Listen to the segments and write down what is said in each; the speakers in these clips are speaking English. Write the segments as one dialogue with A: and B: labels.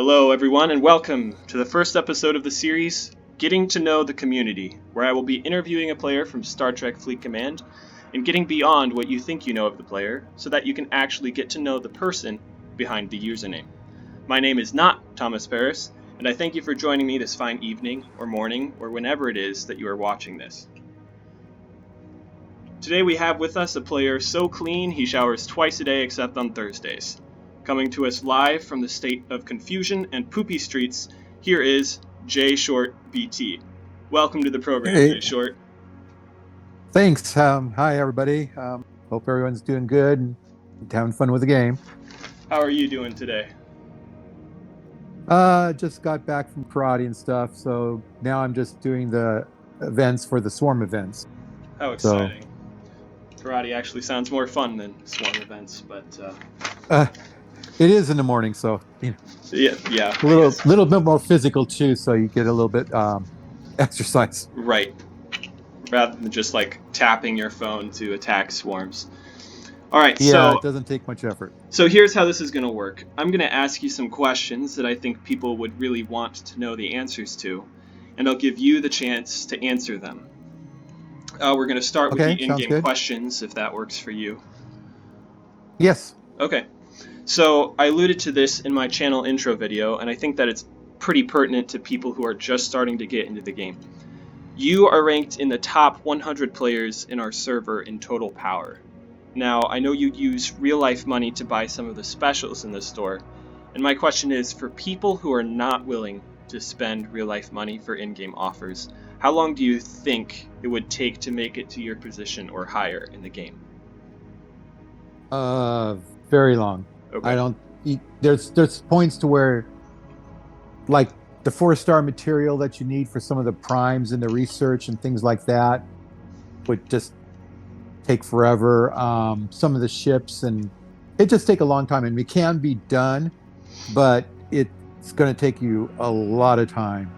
A: Hello, everyone, and welcome to the first episode of the series, Getting to Know the Community, where I will be interviewing a player from Star Trek Fleet Command and getting beyond what you think you know of the player so that you can actually get to know the person behind the username. My name is not Thomas Paris, and I thank you for joining me this fine evening or morning or whenever it is that you are watching this. Today we have with us a player so clean he showers twice a day except on Thursdays. Coming to us live from the state of confusion and poopy streets, here is jshortBT. Welcome to the program,
B: Hey,
A: jshort.
B: thanks. Hi, everybody. Hope everyone's doing good and having fun with the game.
A: How are you doing today?
B: Just got back from karate and stuff, so now I'm just doing the events for the swarm events.
A: How exciting. Karate actually sounds more fun than swarm events, but
B: It is in the morning, so
A: yeah.
B: a little bit more physical too, so you get a little bit exercise.
A: Right. Rather than just like tapping your phone to attack swarms. All right,
B: Yeah, it doesn't take much effort.
A: So here's how this is going to work. I'm going to ask you some questions that I think people would really want to know the answers to, and I'll give you the chance to answer them. We're going to start with the in-game questions, if that works for you.
B: Yes.
A: Okay. So I alluded to this in my channel intro video, and I think that it's pretty pertinent to people who are just starting to get into the game. You are ranked in the top 100 players in our server in total power. Now, I know you use real-life money to buy some of the specials in the store, and my question is, for people who are not willing to spend real-life money for in-game offers, how long do you think it would take to make it to your position or higher in the game?
B: Very long.
A: Okay.
B: There's points to where, like, the 4-star material that you need for some of the primes and the research and things like that would just take forever. Some of the ships, and it just take a long time, and it can be done, but it's going to take you a lot of time.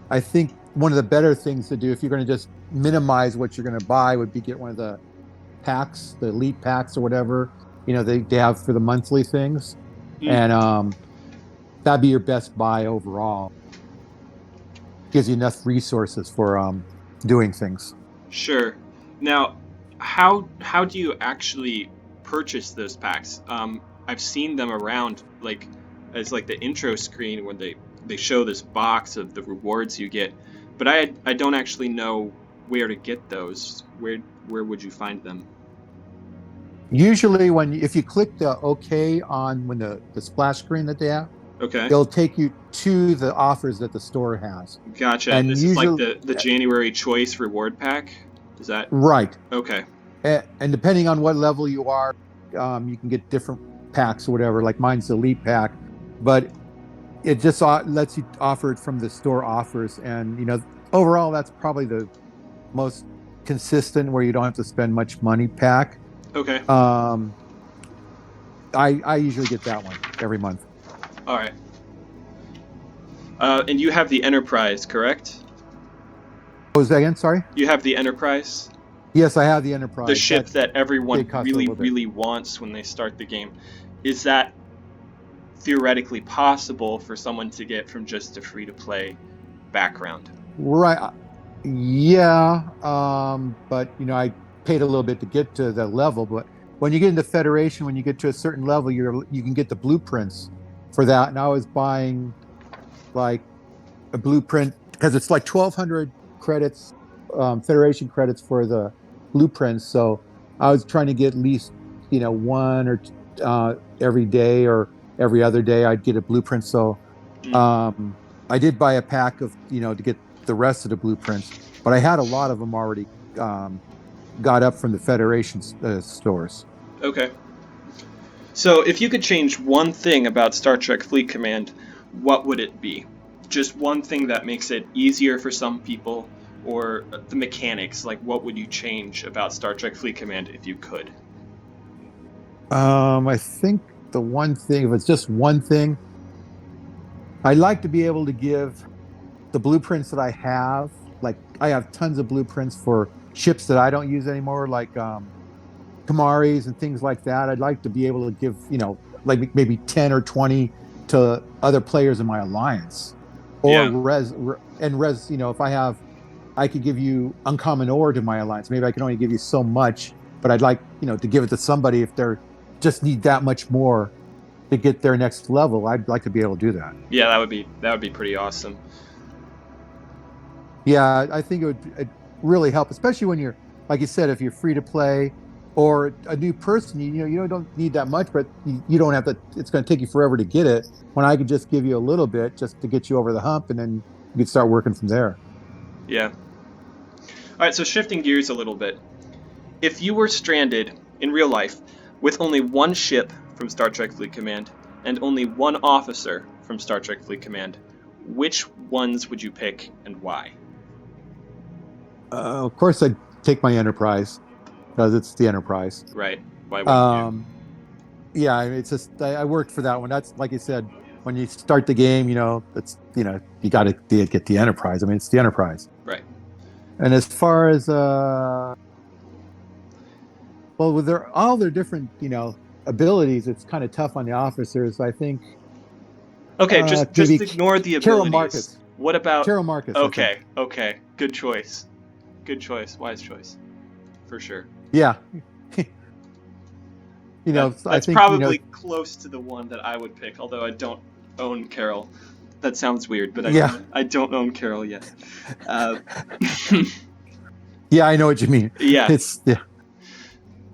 B: I think one of the better things to do, if you're going to just minimize what you're going to buy, would be get one of the packs, the elite packs or whatever, they have for the monthly things. And that'd be your best buy overall. Gives you enough resources for doing things.
A: Sure. Now, how do you actually purchase those packs? I've seen them around, like, as like the intro screen when they show this box of the rewards you get, but I don't actually know where to get those. Where would you find them?
B: Usually if you click the OK on when the splash screen that they have,
A: okay,
B: it'll take you to the offers that the store has.
A: Gotcha. And this is like the January Choice reward pack? Is that
B: right?
A: Okay.
B: And depending on what level you are, you can get different packs or whatever. Like mine's the elite pack, but it just lets you offer it from the store offers. And overall, that's probably the most consistent, where you don't have to spend much money pack.
A: Okay.
B: I usually get that one every month.
A: All right. And you have the Enterprise, correct?
B: What was that again? Sorry?
A: You have the Enterprise?
B: Yes, I have the Enterprise.
A: The ship that everyone really wants when they start the game. Is that theoretically possible for someone to get from just a free-to-play background?
B: Right. Yeah. But, I paid a little bit to get to the level. But when you get into Federation, when you get to a certain level, you can get the blueprints for that. And I was buying like a blueprint because it's like 1,200 credits, Federation credits for the blueprints. So I was trying to get at least, one or every day or every other day I'd get a blueprint. So I did buy a pack of, to get the rest of the blueprints, but I had a lot of them already got up from the Federation stores.
A: Okay. So if you could change one thing about Star Trek Fleet Command, what would it be? Just one thing that makes it easier for some people, or the mechanics, like what would you change about Star Trek Fleet Command if you could?
B: I think the one thing, if it's just one thing, I'd like to be able to give the blueprints that I have. Like, I have tons of blueprints for ships that I don't use anymore, like Kamaris and things like that. I'd like to be able to give, like maybe 10 or 20 to other players in my alliance, or
A: Yeah.
B: res. If I could give you uncommon ore to my alliance. Maybe I can only give you so much, but I'd like to give it to somebody if they're just need that much more to get their next level. I'd like to be able to do that.
A: Yeah, that would be pretty awesome.
B: Yeah, I think it'd really help, especially when you're, like you said, if you're free to play or a new person. You don't need that much, but you don't have to. It's going to take you forever to get it. When I could just give you a little bit just to get you over the hump, and then you could start working from there.
A: Yeah. All right, so shifting gears a little bit. If you were stranded in real life with only one ship from Star Trek Fleet Command and only one officer from Star Trek Fleet Command, which ones would you pick and why?
B: Of course, I'd take my Enterprise because it's the Enterprise.
A: Right. Why wouldn't you?
B: Yeah, it's just I worked for that one. That's like you said, when you start the game, it's you got to get the Enterprise. I mean, it's the Enterprise.
A: Right.
B: And as far as well, with all their different abilities, it's kind of tough on the officers. I think.
A: Okay, just
B: maybe
A: ignore the
B: Carol
A: abilities.
B: Marcus.
A: What about
B: Carol Marcus?
A: Okay, okay. Good choice. Good choice. Wise choice. For sure.
B: Yeah.
A: That's
B: I think
A: probably close to the one that I would pick, although I don't own Carol. That sounds weird, but I don't own Carol yet.
B: Yeah, I know what you mean.
A: Yeah.
B: Yeah.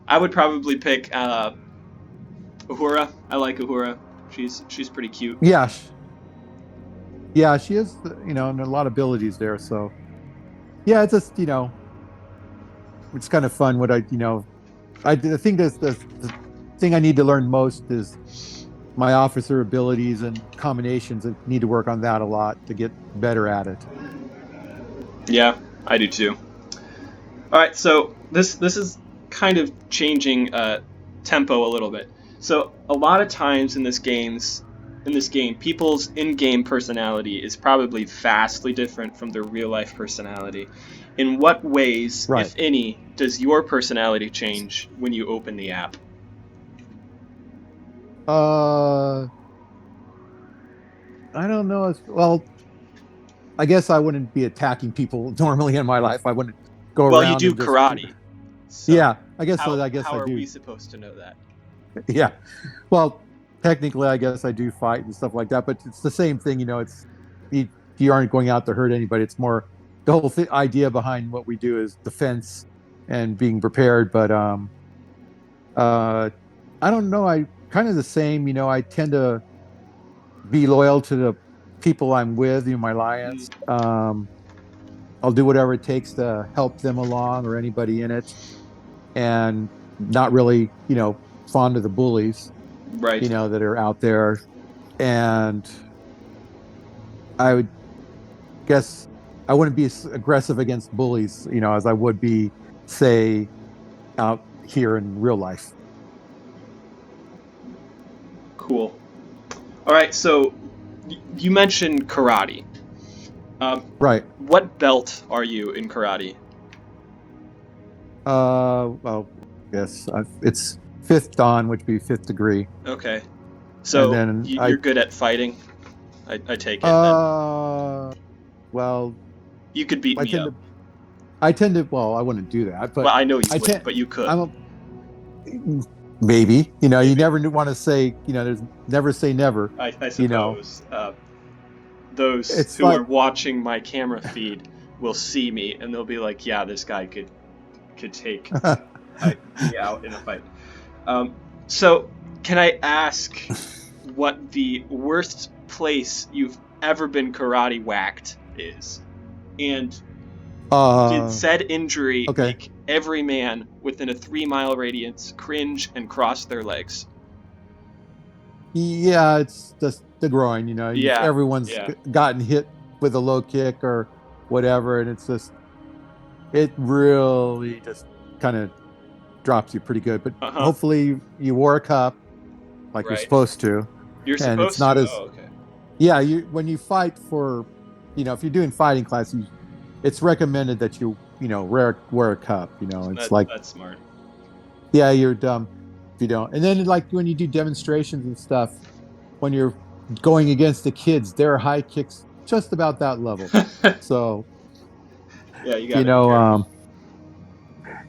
A: I would probably pick Uhura. I like Uhura. She's pretty cute.
B: Yeah. Yeah, she has and a lot of abilities there. So yeah, it's just it's kind of fun. What I think the thing I need to learn most is my officer abilities and combinations. I need to work on that a lot to get better at it.
A: Yeah, I do too. All right, so this is kind of changing tempo a little bit. So a lot of times in this game, people's in-game personality is probably vastly different from their real-life personality. In what ways, if any, does your personality change when you open the app?
B: I don't know. Well, I guess I wouldn't be attacking people normally in my life. I wouldn't go around.
A: Well, you do karate.
B: So yeah, I guess
A: how,
B: so. I guess
A: how
B: I do.
A: are we supposed to know that?
B: Yeah. Well, technically, I guess I do fight and stuff like that, but it's the same thing. It's you aren't going out to hurt anybody. It's more the whole idea behind what we do is defense and being prepared. But I don't know. I kind of the same. I tend to be loyal to the people I'm with, my alliance. I'll do whatever it takes to help them along or anybody in it, and not really, fond of the bullies,
A: right?
B: That are out there. And I would guess I wouldn't be as aggressive against bullies, as I would be, say, out here in real life.
A: Cool. All right, so you mentioned karate.
B: Right.
A: What belt are you in karate?
B: Well, yes, it's 5th Dan, which would be 5th degree.
A: Okay. So
B: then
A: you're good at fighting? I take it then.
B: Well,
A: you could beat me up.
B: I tend to, well, I wouldn't do that, but
A: well, I know you wouldn't, but you could.
B: Maybe, you never want to say, there's never say never.
A: I suppose those who are watching my camera feed will see me and they'll be like, yeah, this guy could take me out in a fight. So can I ask what the worst place you've ever been karate whacked is? And did said injury make every man within a 3-mile radius cringe and cross their legs?
B: Yeah, it's just the groin,
A: Yeah.
B: Everyone's gotten hit with a low kick or whatever, and it really just kind of drops you pretty good. But hopefully you wore a cup like you're supposed to.
A: You're
B: and
A: supposed
B: it's not
A: to.
B: as yeah. When you fight for, if you're doing fighting classes, it's recommended that you wear a cup. It's
A: that's smart.
B: Yeah, you're dumb if you don't. And then like when you do demonstrations and stuff, when you're going against the kids, their high kicks just about that level. So,
A: Yeah, you got
B: you
A: to be
B: know,
A: careful.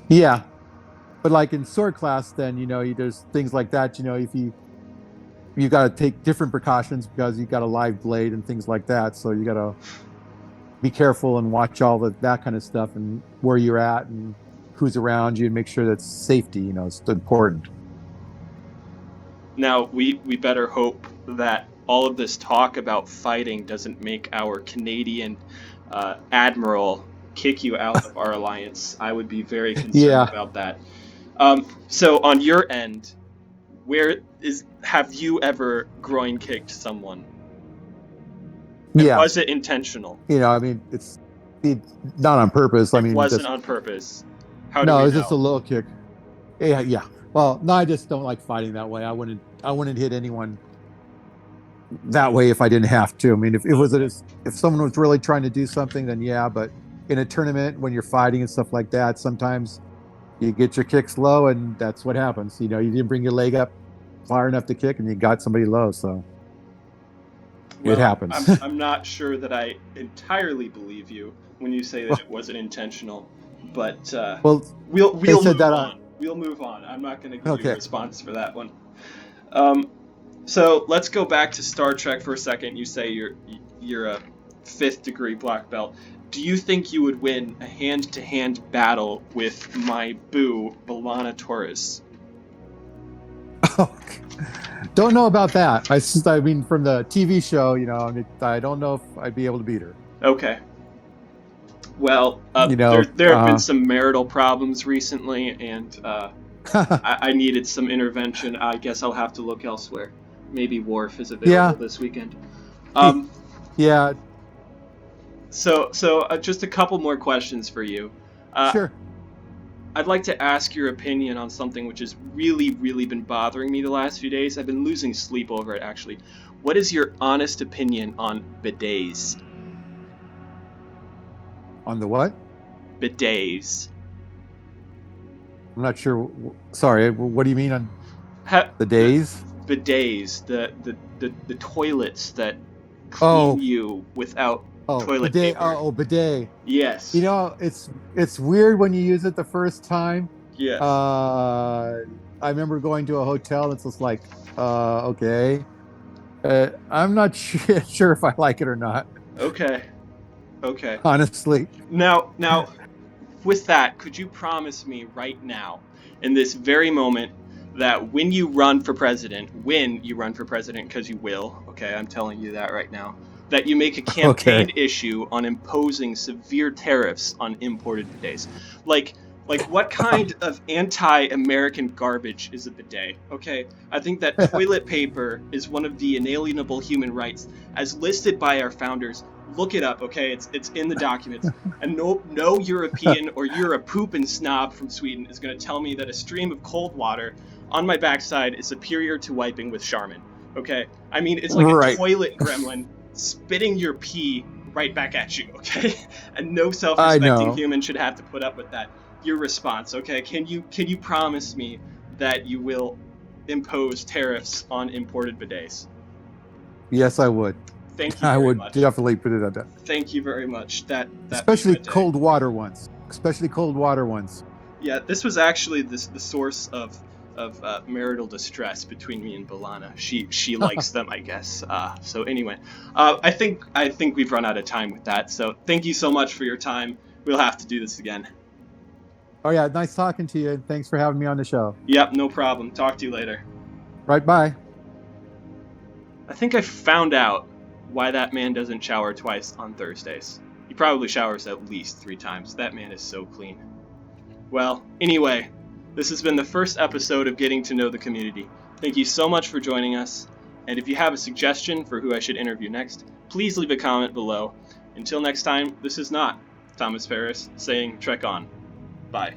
B: yeah. But like in sword class, then there's things like that. If you got to take different precautions because you got a live blade and things like that. So you got to be careful and watch all that kind of stuff and where you're at and who's around you and make sure that safety, is important.
A: Now, we better hope that all of this talk about fighting doesn't make our Canadian admiral kick you out of our alliance. I would be very concerned
B: Yeah,
A: about that. So on your end, have you ever groin kicked someone? And
B: yeah.
A: was it intentional?
B: I mean, it's not on purpose. I
A: It
B: mean,
A: wasn't
B: just
A: on purpose. How do
B: no,
A: we
B: it's just a
A: know?
B: low kick. Yeah, yeah. Well, no, I just don't like fighting that way. I wouldn't hit anyone that way if I didn't have to. I mean, if it was
A: Okay.
B: if someone was really trying to do something, then yeah. But in a tournament, when you're fighting and stuff like that, sometimes you get your kicks low, and that's what happens. You didn't bring your leg up far enough to kick, and you got somebody low, so it
A: Well,
B: happens.
A: I'm not sure that I entirely believe you when you say that
B: Well,
A: it wasn't intentional, but
B: well, they
A: we'll
B: said
A: move
B: that.
A: on. We'll move on. I'm not going to give you a
B: Okay,
A: response for that one. Um, so let's go back to Star Trek for a second. You say you're a fifth degree black belt. Do you think you would win a hand-to-hand battle with my boo, Belana Torres?
B: don't know about that. I mean, from the TV show, I don't know if I'd be able to beat her.
A: Okay. Well,
B: You
A: there
B: know,
A: there have been some marital problems recently, and I needed some intervention. I guess I'll have to look elsewhere. Maybe Worf is available
B: yeah,
A: this weekend.
B: he,
A: Um,
B: yeah,
A: so just a couple more questions for you. Uh,
B: sure.
A: I'd like to ask your opinion on something which has really, really been bothering me the last few days. I've been losing sleep over it, actually. What is your honest opinion on bidets?
B: On the what?
A: Bidets.
B: I'm not sure. Sorry, what do you mean on
A: Ha-
B: the
A: the
B: days?
A: bidets, the toilets that clean
B: Oh,
A: you without
B: oh,
A: toilet
B: bidet.
A: paper.
B: Oh, bidet.
A: Yes.
B: It's weird when you use it the first time.
A: Yes.
B: Uh, I remember going to a hotel and it's just like, okay. I'm not sure if I like it or not,
A: Okay. Okay.
B: honestly.
A: Now, with that, could you promise me right now, in this very moment, that when you run for president, because you will, okay, I'm telling you that right now, that you make a
B: Okay.
A: campaign issue on imposing severe tariffs on imported bidets? Like, like what kind of anti-American garbage is a bidet? Okay, I think that toilet paper is one of the inalienable human rights, as listed by our founders. Look it up, okay? It's in the documents. And no European or you're a poopin' snob from Sweden is going to tell me that a stream of cold water on my backside is superior to wiping with Charmin. Okay? I mean, it's like a
B: Right.
A: toilet gremlin spitting your pee right back at you, okay? And no
B: I
A: self-respecting
B: know.
A: human should have to put up with that. Your response, okay? Can you promise me that you will impose tariffs on imported bidets?
B: Yes, I would.
A: Thank you
B: I
A: very
B: would
A: much.
B: definitely put it on that.
A: Thank you very much. That made
B: Especially
A: my day.
B: cold water ones. Especially cold water ones.
A: Yeah, this was actually the source of marital distress between me and Balana. She likes them, I guess. So anyway, I think we've run out of time with that. So thank you so much for your time. We'll have to do this again.
B: Oh yeah, nice talking to you. Thanks for having me on the show.
A: Yep, no problem. Talk to you later.
B: Right, bye.
A: I think I found out why that man doesn't shower twice on Thursdays. He probably showers at least 3 times. That man is so clean. Well, anyway, this has been the first episode of Getting to Know the Community. Thank you so much for joining us, and if you have a suggestion for who I should interview next, please leave a comment below. Until next time, this is not Thomas Paris saying Trek on. Bye.